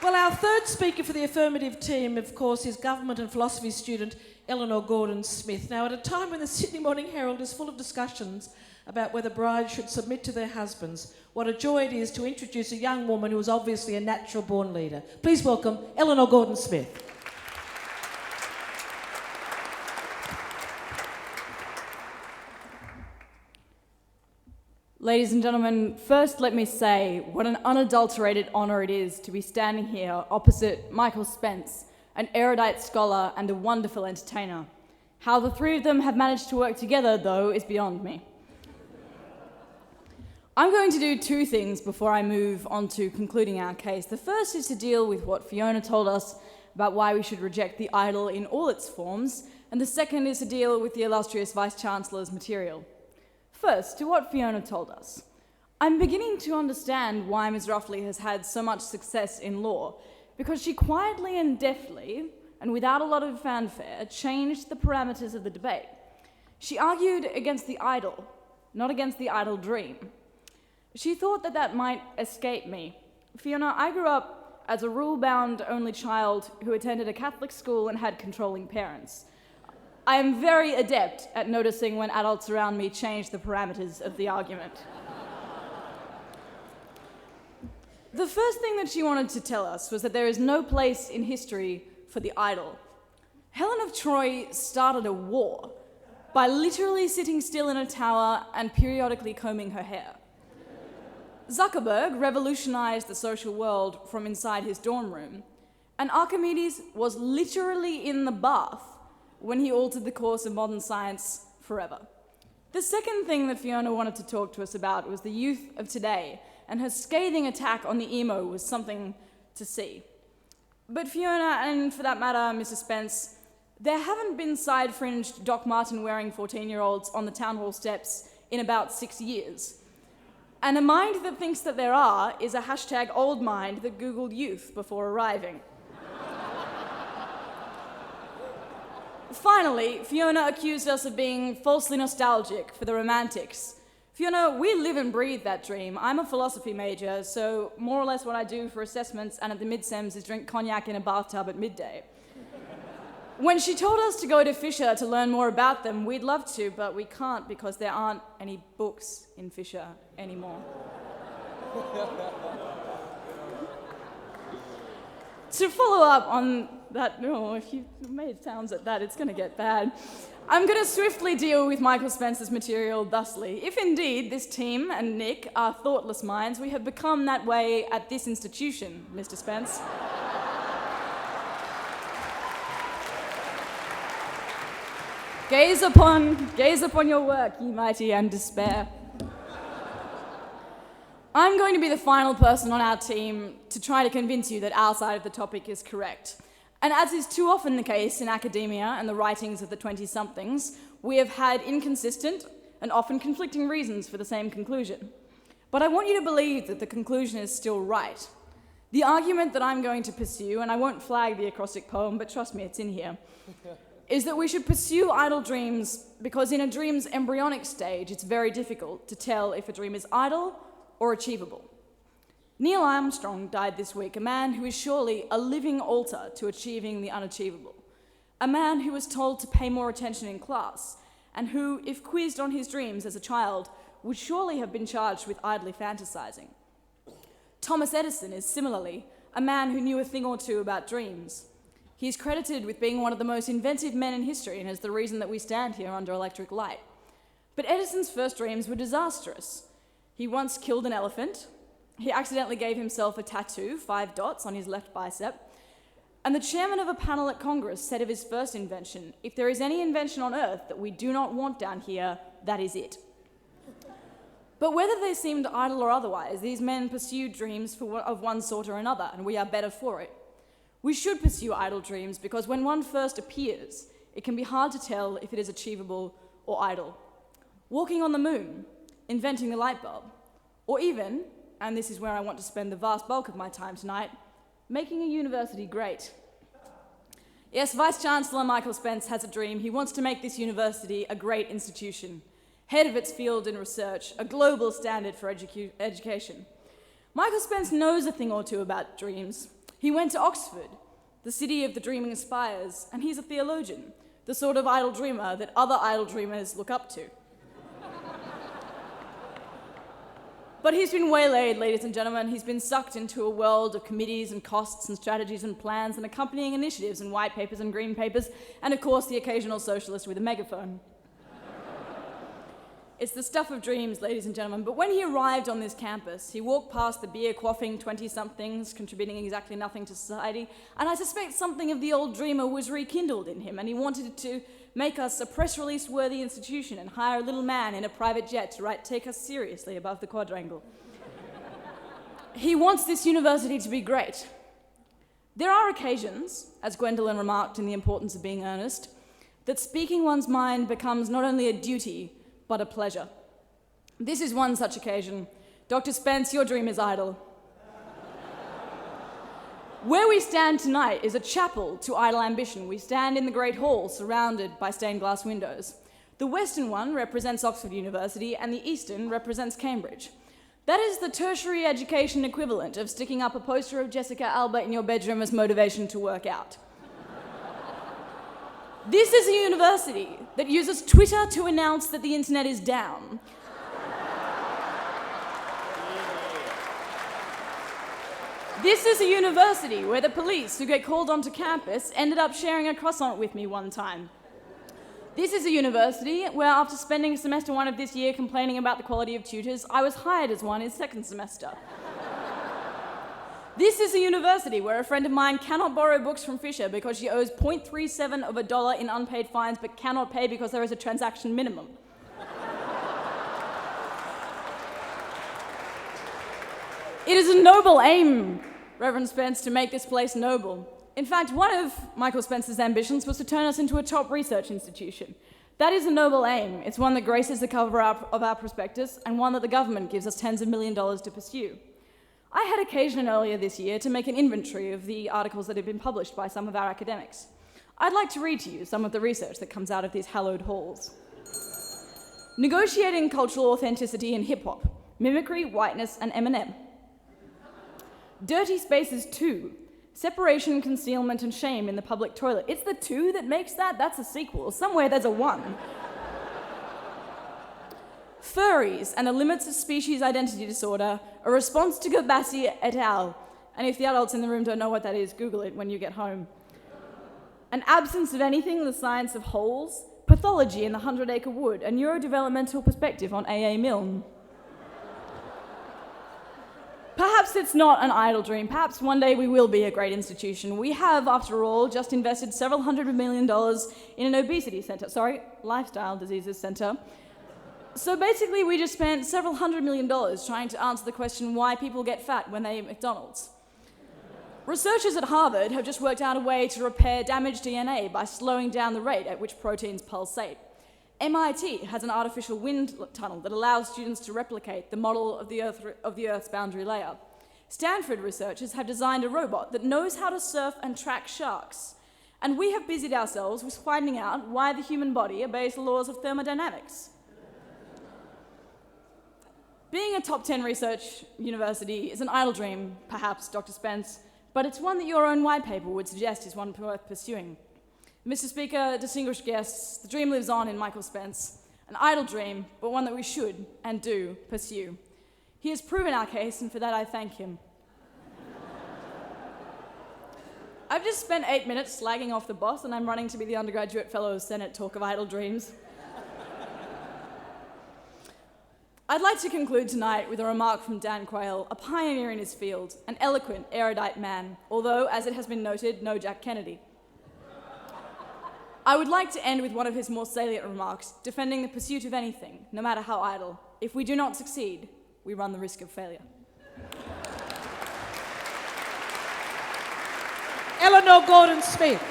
Well, our third speaker for the affirmative team, of course, is government and philosophy student Eleanor Gordon-Smith. Now, at a time when the Sydney Morning Herald is full of discussions about whether brides should submit to their husbands, what a joy it is to introduce a young woman who is obviously a natural-born leader. Please welcome Eleanor Gordon-Smith. Ladies and gentlemen, first let me say what an unadulterated honour it is to be standing here opposite Michael Spence, an erudite scholar and a wonderful entertainer. How the three of them have managed to work together, though, is beyond me. I'm going to do two things before I move on to concluding our case. The first is to deal with what Fiona told us about why we should reject the idol in all its forms, and the second is to deal with the illustrious Vice Chancellor's material. First, to what Fiona told us. I'm beginning to understand why Ms. Ruffley has had so much success in law, because she quietly and deftly, and without a lot of fanfare, changed the parameters of the debate. She argued against the idol, not against the idle dream. She thought that that might escape me. Fiona, I grew up as a rule-bound only child who attended a Catholic school and had controlling parents. I am very adept at noticing when adults around me change the parameters of the argument. The first thing that she wanted to tell us was that there is no place in history for the idol. Helen of Troy started a war by literally sitting still in a tower and periodically combing her hair. Zuckerberg revolutionized the social world from inside his dorm room, and Archimedes was literally in the bath when he altered the course of modern science forever. The second thing that Fiona wanted to talk to us about was the youth of today, and her scathing attack on the emo was something to see. But Fiona, and for that matter, Mrs. Spence, there haven't been side-fringed Doc Marten-wearing 14-year-olds on the town hall steps in about 6 years. And a mind that thinks that there are is a hashtag old mind that Googled youth before arriving. Finally, Fiona accused us of being falsely nostalgic for the romantics. Fiona, we live and breathe that dream. I'm a philosophy major, so more or less what I do for assessments and at the mid-sems is drink cognac in a bathtub at midday. When she told us to go to Fisher to learn more about them, we'd love to, but we can't because there aren't any books in Fisher anymore. To follow up on that, if you made sounds at that, it's going to get bad. I'm going to swiftly deal with Michael Spence's material thusly. If indeed this team and Nick are thoughtless minds, we have become that way at this institution, Mr. Spence. Gaze upon your work, ye mighty, and despair. I'm going to be the final person on our team to try to convince you that our side of the topic is correct. And as is too often the case in academia and the writings of the 20-somethings, we have had inconsistent and often conflicting reasons for the same conclusion. But I want you to believe that the conclusion is still right. The argument that I'm going to pursue, and I won't flag the acrostic poem, but trust me, it's in here, is that we should pursue idle dreams because in a dream's embryonic stage, it's very difficult to tell if a dream is idle or achievable. Neil Armstrong died this week, a man who is surely a living altar to achieving the unachievable. A man who was told to pay more attention in class, and who, if quizzed on his dreams as a child, would surely have been charged with idly fantasizing. Thomas Edison is similarly a man who knew a thing or two about dreams. He is credited with being one of the most inventive men in history and is the reason that we stand here under electric light. But Edison's first dreams were disastrous. He once killed an elephant. He accidentally gave himself a tattoo, 5 dots, on his left bicep. And the chairman of a panel at Congress said of his first invention, if there is any invention on Earth that we do not want down here, that is it. But whether they seemed idle or otherwise, these men pursued dreams of one sort or another, and we are better for it. We should pursue idle dreams because when one first appears, it can be hard to tell if it is achievable or idle. Walking on the moon, inventing the light bulb, or even, and this is where I want to spend the vast bulk of my time tonight, making a university great. Yes, Vice Chancellor Michael Spence has a dream. He wants to make this university a great institution, head of its field in research, a global standard for education. Michael Spence knows a thing or two about dreams. He went to Oxford, the city of the dreaming spires, and he's a theologian, the sort of idle dreamer that other idle dreamers look up to. But he's been waylaid, ladies and gentlemen. He's been sucked into a world of committees and costs and strategies and plans and accompanying initiatives and white papers and green papers, and of course the occasional socialist with a megaphone. It's the stuff of dreams, ladies and gentlemen. But when he arrived on this campus, he walked past the beer-quaffing 20-somethings, contributing exactly nothing to society, and I suspect something of the old dreamer was rekindled in him, and he wanted to make us a press release-worthy institution and hire a little man in a private jet to take us seriously above the quadrangle. He wants this university to be great. There are occasions, as Gwendolyn remarked in The Importance of Being Earnest, that speaking one's mind becomes not only a duty, but a pleasure. This is one such occasion. Dr. Spence, your dream is idle. Where we stand tonight is a chapel to idle ambition. We stand in the Great Hall, surrounded by stained glass windows. The western one represents Oxford University, and the eastern represents Cambridge. That is the tertiary education equivalent of sticking up a poster of Jessica Alba in your bedroom as motivation to work out. This is a university that uses Twitter to announce that the internet is down. This is a university where the police who get called onto campus ended up sharing a croissant with me one time. This is a university where, after spending semester 1 of this year complaining about the quality of tutors, I was hired as one in second semester. This is a university where a friend of mine cannot borrow books from Fisher because she owes 0.37 of a dollar in unpaid fines but cannot pay because there is a transaction minimum. It is a noble aim, Reverend Spence, to make this place noble. In fact, one of Michael Spence's ambitions was to turn us into a top research institution. That is a noble aim. It's one that graces the cover of our prospectus and one that the government gives us tens of millions of dollars to pursue. I had occasion earlier this year to make an inventory of the articles that had been published by some of our academics. I'd like to read to you some of the research that comes out of these hallowed halls. Negotiating cultural authenticity in hip-hop, mimicry, whiteness, and Eminem. Dirty Spaces 2, separation, concealment, and shame in the public toilet. It's the 2 that makes that? That's a sequel. Somewhere there's a 1. Furries and the Limits of Species Identity Disorder, a response to Gabassi et al. And if the adults in the room don't know what that is, Google it when you get home. An Absence of Anything, the Science of Wholes, Pathology in the 100-Acre Wood, a neurodevelopmental perspective on A.A. Milne. Perhaps it's not an idle dream. Perhaps one day we will be a great institution. We have, after all, just invested several $100 million in an obesity centre. Lifestyle diseases centre. So basically, we just spent several $100 million trying to answer the question why people get fat when they eat McDonald's. Researchers at Harvard have just worked out a way to repair damaged DNA by slowing down the rate at which proteins pulsate. MIT has an artificial wind tunnel that allows students to replicate the model of the Earth's boundary layer. Stanford researchers have designed a robot that knows how to surf and track sharks. And we have busied ourselves with finding out why the human body obeys the laws of thermodynamics. Being a top 10 research university is an idle dream, perhaps, Dr. Spence, but it's one that your own white paper would suggest is one worth pursuing. Mr. Speaker, distinguished guests, the dream lives on in Michael Spence. An idle dream, but one that we should and do pursue. He has proven our case, and for that I thank him. I've just spent 8 minutes slagging off the boss, and I'm running to be the undergraduate fellow of Senate talk of idle dreams. I'd like to conclude tonight with a remark from Dan Quayle, a pioneer in his field, an eloquent, erudite man, although, as it has been noted, no Jack Kennedy. I would like to end with one of his more salient remarks, defending the pursuit of anything, no matter how idle. If we do not succeed, we run the risk of failure. Eleanor Gordon-Smith.